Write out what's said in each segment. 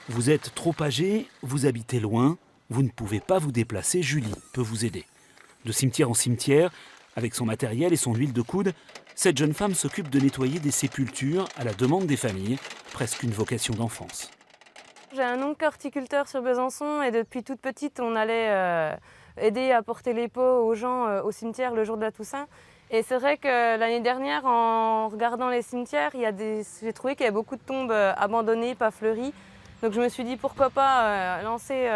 Vous êtes trop âgé, vous habitez loin, vous ne pouvez pas vous déplacer, Julie peut vous aider. De cimetière en cimetière, avec son matériel et son huile de coude, cette jeune femme s'occupe de nettoyer des sépultures à la demande des familles, presque une vocation d'enfance. J'ai un oncle horticulteur sur Besançon et depuis toute petite, on allait aider à porter les pots aux gens au cimetière le jour de la Toussaint. Et c'est vrai que l'année dernière, en regardant les cimetières, j'ai trouvé qu'il y avait beaucoup de tombes abandonnées, pas fleuries. Donc je me suis dit pourquoi pas lancer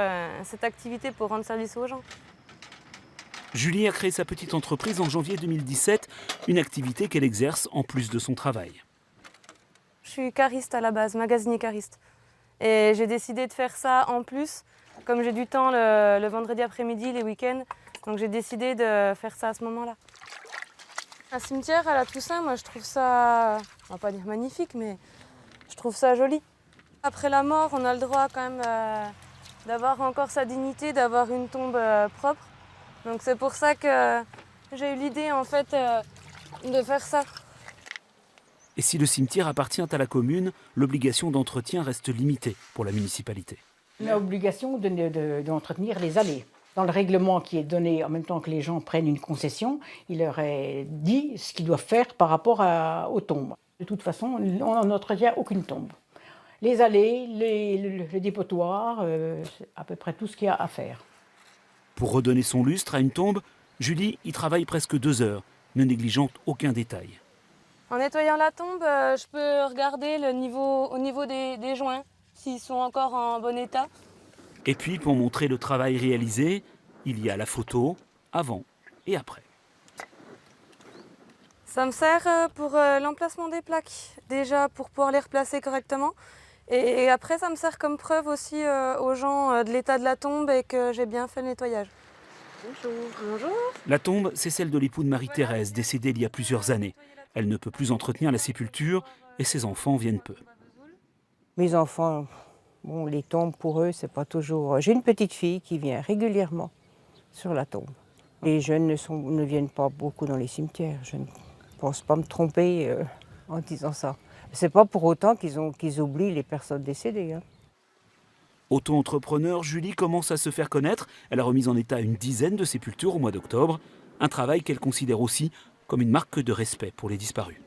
cette activité pour rendre service aux gens. Julie a créé sa petite entreprise en janvier 2017, une activité qu'elle exerce en plus de son travail. Je suis cariste à la base, magasinier cariste. Et j'ai décidé de faire ça en plus, comme j'ai du temps le vendredi après-midi, les week-ends. Donc j'ai décidé de faire ça à ce moment-là. Un cimetière à la Toussaint, moi je trouve ça, on va pas dire magnifique, mais je trouve ça joli. Après la mort, on a le droit quand même d'avoir encore sa dignité, d'avoir une tombe propre. Donc c'est pour ça que j'ai eu l'idée en fait de faire ça. Et si le cimetière appartient à la commune, l'obligation d'entretien reste limitée pour la municipalité. On a l'obligation d'entretenir les allées. Dans le règlement qui est donné en même temps que les gens prennent une concession, il leur est dit ce qu'ils doivent faire par rapport aux tombes. De toute façon, on n'entretient aucune tombe. Les allées, le dépotoir, à peu près tout ce qu'il y a à faire. Pour redonner son lustre à une tombe, Julie y travaille presque 2 heures, ne négligeant aucun détail. En nettoyant la tombe, je peux regarder au niveau des joints, s'ils sont encore en bon état. Et puis, pour montrer le travail réalisé, il y a la photo avant et après. Ça me sert pour l'emplacement des plaques, déjà pour pouvoir les replacer correctement. Et après, ça me sert comme preuve aussi aux gens de l'état de la tombe et que j'ai bien fait le nettoyage. Bonjour. Bonjour. La tombe, c'est celle de l'époux de Marie-Thérèse, décédée il y a plusieurs années. Elle ne peut plus entretenir la sépulture et ses enfants viennent peu. Mes enfants, bon, les tombes pour eux, c'est pas toujours. J'ai une petite fille qui vient régulièrement sur la tombe. Les jeunes ne viennent pas beaucoup dans les cimetières. Je ne pense pas me tromper en disant ça. C'est pas pour autant qu'ils oublient les personnes décédées. Hein. Auto-entrepreneur, Julie commence à se faire connaître. Elle a remis en état une dizaine de sépultures au mois d'octobre. Un travail qu'elle considère aussi comme une marque de respect pour les disparus.